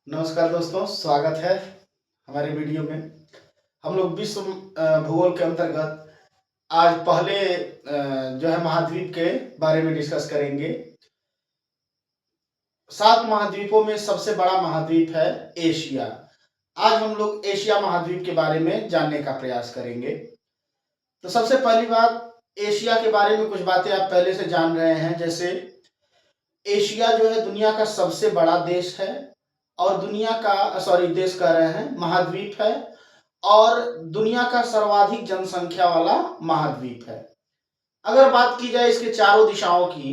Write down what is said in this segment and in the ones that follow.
नमस्कार दोस्तों, स्वागत है हमारे वीडियो में। हम लोग विश्व भूगोल के अंतर्गत आज पहले जो है महाद्वीप के बारे में डिस्कस करेंगे। 7 महाद्वीपों में सबसे बड़ा महाद्वीप है एशिया। आज हम लोग एशिया महाद्वीप के बारे में जानने का प्रयास करेंगे। तो सबसे पहली बात, एशिया के बारे में कुछ बातें आप पहले से जान रहे हैं। जैसे एशिया जो है दुनिया का सबसे बड़ा देश है और देश कह रहे हैं, महाद्वीप है और दुनिया का सर्वाधिक जनसंख्या वाला महाद्वीप है। अगर बात की जाए इसके चारों दिशाओं की,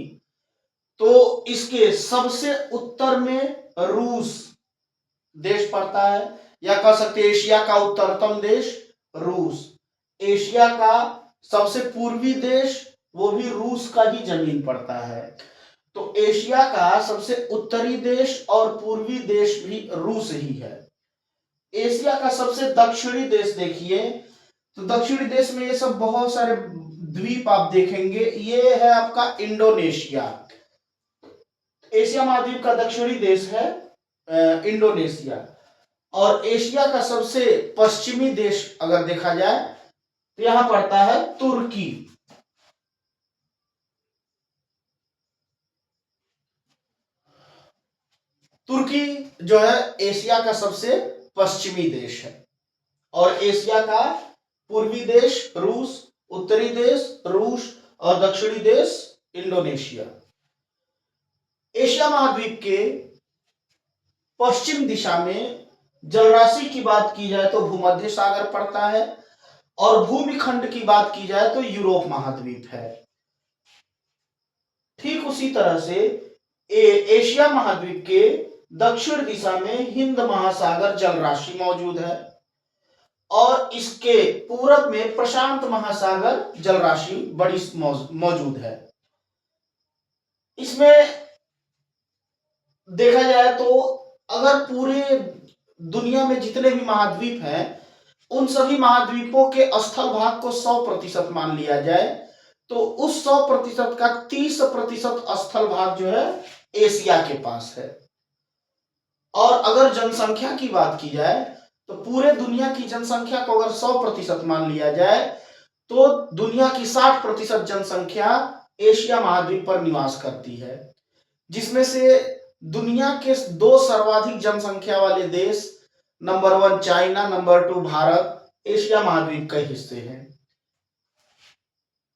तो इसके सबसे उत्तर में रूस देश पड़ता है, या कह सकते हैं एशिया का उत्तरतम देश रूस। एशिया का सबसे पूर्वी देश वो भी रूस का ही जमीन पड़ता है। तो एशिया का सबसे उत्तरी देश और पूर्वी देश भी रूस ही है। एशिया का सबसे दक्षिणी देश देखिए, तो दक्षिणी देश में ये सब बहुत सारे द्वीप आप देखेंगे। ये है आपका इंडोनेशिया। एशिया महाद्वीप का दक्षिणी देश है इंडोनेशिया। और एशिया का सबसे पश्चिमी देश अगर देखा जाए तो यहां पड़ता है तुर्की। तुर्की जो है एशिया का सबसे पश्चिमी देश है। और एशिया का पूर्वी देश रूस, उत्तरी देश रूस और दक्षिणी देश इंडोनेशिया। एशिया महाद्वीप के पश्चिम दिशा में जलराशि की बात की जाए तो भूमध्य सागर पड़ता है और भूमिखंड की बात की जाए तो यूरोप महाद्वीप है। ठीक उसी तरह से एशिया महाद्वीप के दक्षिण दिशा में हिंद महासागर जलराशि मौजूद है और इसके पूरब में प्रशांत महासागर जलराशि बड़ी मौजूद है। इसमें देखा जाए तो अगर पूरे दुनिया में जितने भी महाद्वीप हैं उन सभी महाद्वीपों के स्थल भाग को 100% मान लिया जाए तो उस 100% का 30% स्थल भाग जो है एशिया के पास है। और अगर जनसंख्या की बात की जाए तो पूरे दुनिया की जनसंख्या को अगर 100% मान लिया जाए तो दुनिया की 60% जनसंख्या एशिया महाद्वीप पर निवास करती है, जिसमें से दुनिया के 2 सर्वाधिक जनसंख्या वाले देश, number 1 China, number 2 Bharat, Asia महाद्वीप के हिस्से हैं।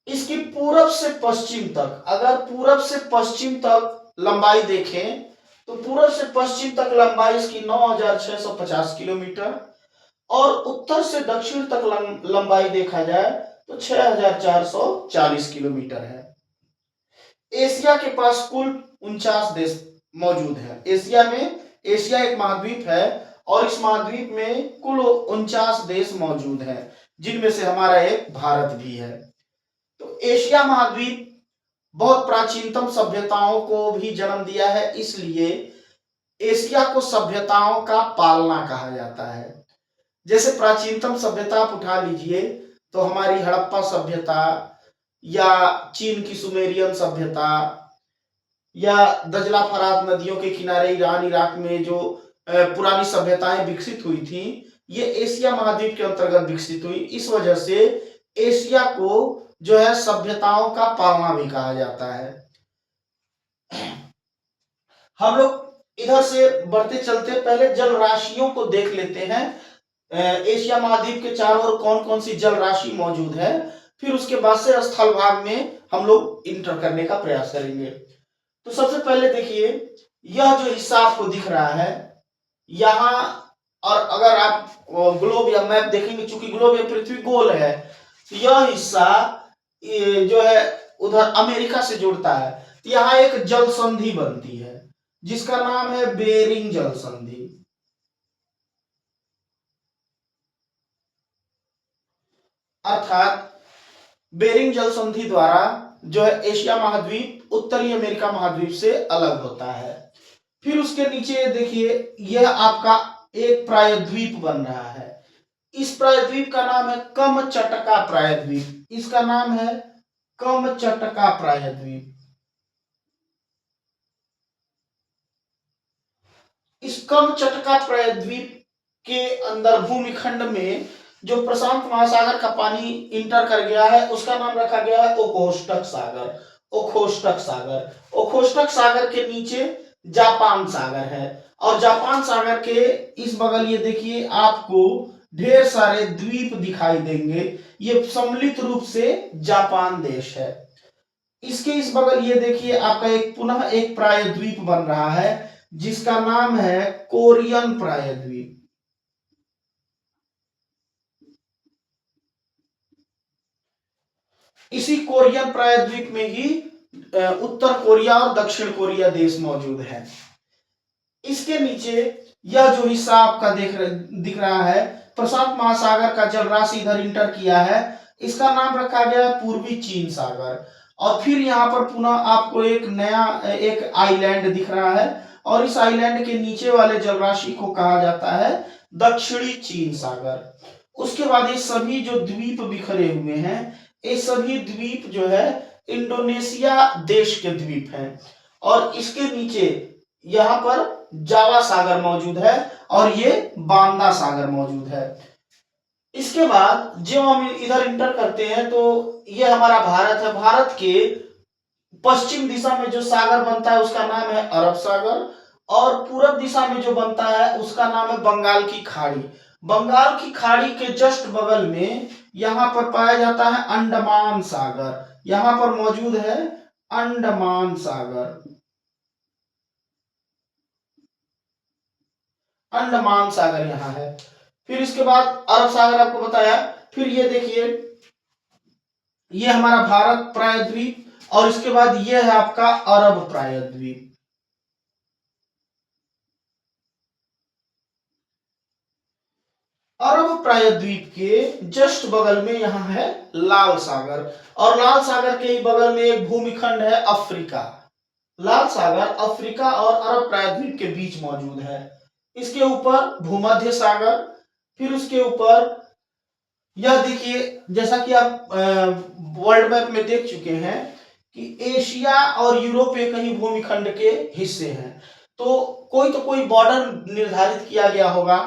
इसकी पूरब से पश्चिम तक, अगर पूरब से पश्चिम तक लंबाई देखें तो पूरब से पश्चिम तक लंबाई इसकी 9650 किलोमीटर और उत्तर से दक्षिण तक लंबाई देखा जाए तो 6440 किलोमीटर है। एशिया के पास कुल 49 देश मौजूद है। एशिया एक महाद्वीप है और इस महाद्वीप में कुल 49 देश मौजूद हैं, जिनमें से हमारा एक भारत भी है। तो एशिया महाद्वीप बहुत प्राचीनतम सभ्यताओं को भी जन्म दिया है, इसलिए एशिया को सभ्यताओं का पालना कहा जाता है। जैसे प्राचीनतम सभ्यता आप उठा लीजिए तो हमारी हड़प्पा सभ्यता या चीन की सुमेरियन सभ्यता या दजला फरात नदियों के किनारे ईरान इराक में जो पुरानी सभ्यताएं विकसित हुई थी, ये एशिया महाद्वीप के अंतर्गत विकसित हुई। इस वजह से एशिया को जो है सभ्यताओं का पालना भी कहा जाता है। हम लोग इधर से बढ़ते चलते पहले जल राशियों को देख लेते हैं। एशिया महाद्वीप के चारों ओर कौन कौन सी जल राशि मौजूद है, फिर उसके बाद से स्थल भाग में हम लोग इंटर करने का प्रयास करेंगे। तो सबसे पहले देखिए, यह जो हिस्सा आपको दिख रहा है यहां, और अगर आप ग्लोब या मैप देखेंगे, चूंकि ग्लोब या पृथ्वी गोल है, तो यह हिस्सा जो है उधर अमेरिका से जुड़ता है। तो यहां एक जल संधि बनती है जिसका नाम है बेरिंग जल संधि। अर्थात बेरिंग जल संधि द्वारा जो है एशिया महाद्वीप उत्तरी अमेरिका महाद्वीप से अलग होता है। फिर उसके नीचे देखिए, यह आपका एक प्रायद्वीप बन रहा है। इस प्रायद्वीप का नाम है कमचटका प्रायद्वीप। इसका नाम है कमचटका प्रायद्वीप। इस कमचटका प्रायद्वीप के अंदर भूमिखंड में जो प्रशांत महासागर का पानी इंटर कर गया है उसका नाम रखा गया है ओखोष्टक सागर। ओखोष्टक सागर, ओखोष्टक सागर के नीचे जापान सागर है और जापान सागर के इस बगल ये देखिए आपको ढेर सारे द्वीप दिखाई देंगे। ये सम्मिलित रूप से जापान देश है। इसके इस बगल ये देखिए आपका एक पुनः एक प्रायद्वीप बन रहा है जिसका नाम है कोरियन प्रायद्वीप। इसी कोरियन प्रायद्वीप में ही उत्तर कोरिया और दक्षिण कोरिया देश मौजूद है। इसके नीचे यह जो हिस्सा आपका दिख रहा है प्रशांत महासागर का जलराशि इधर इंटर किया है, इसका नाम रखा गया है पूर्वी चीन सागर। और फिर यहाँ पर पुनः आपको एक नया एक आइलैंड दिख रहा है और इस आइलैंड के नीचे वाले जलराशि को कहा जाता है दक्षिणी चीन सागर। उसके बाद ये सभी जो द्वीप बिखरे हुए हैं ये सभी द्वीप जो है इंडोनेशिया देश के द्वीप हैं और इसके नीचे यहाँ पर जावा सागर मौजूद है और ये बांदा सागर मौजूद है। इसके बाद जब हम इधर इंटर करते हैं तो ये हमारा भारत है। भारत के पश्चिम दिशा में जो सागर बनता है उसका नाम है अरब सागर और पूरब दिशा में जो बनता है उसका नाम है बंगाल की खाड़ी। बंगाल की खाड़ी के जस्ट बगल में यहाँ पर पाया जाता है अंडमान सागर। यहाँ पर मौजूद है अंडमान सागर। अंडमान सागर यहाँ है। फिर इसके बाद अरब सागर आपको बताया। फिर ये देखिए ये हमारा भारत प्रायद्वीप और इसके बाद ये है आपका अरब प्रायद्वीप। अरब प्रायद्वीप के जस्ट बगल में यहाँ है लाल सागर और लाल सागर के ही बगल में एक भूमिखंड है अफ्रीका। लाल सागर अफ्रीका और अरब प्रायद्वीप के बीच मौजूद है। इसके ऊपर भूमध्य सागर, फिर उसके ऊपर यह देखिए जैसा कि आप वर्ल्ड मैप में देख चुके हैं कि एशिया और यूरोप एक ही भूमिखंड के हिस्से हैं। तो कोई बॉर्डर निर्धारित किया गया होगा।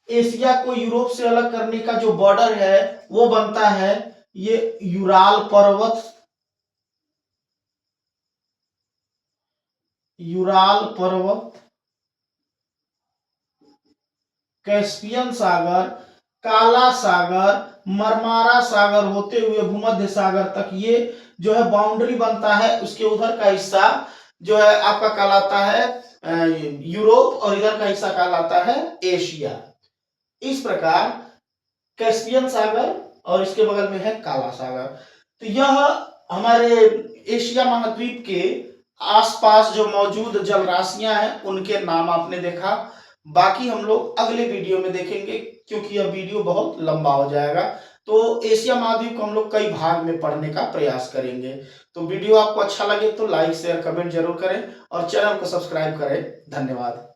एशिया को यूरोप से अलग करने का जो बॉर्डर है वो बनता है ये यूराल पर्वत, यूराल पर्वत, कैस्पियन सागर, काला सागर, मरमारा सागर होते हुए भूमध्य सागर तक ये जो है बाउंड्री बनता है। उसके उधर का हिस्सा जो है आपका कहलाता है यूरोप और इधर का हिस्सा कहलाता है एशिया। इस प्रकार कैस्पियन सागर और इसके बगल में है काला सागर। तो यह हमारे एशिया महाद्वीप के आसपास जो मौजूद जलराशियां हैं उनके नाम आपने देखा। बाकी हम लोग अगले वीडियो में देखेंगे क्योंकि यह वीडियो बहुत लंबा हो जाएगा। तो एशिया महाद्वीप को हम लोग कई भाग में पढ़ने का प्रयास करेंगे। तो वीडियो आपको अच्छा लगे तो लाइक शेयर कमेंट जरूर करें और चैनल को सब्सक्राइब करें। धन्यवाद।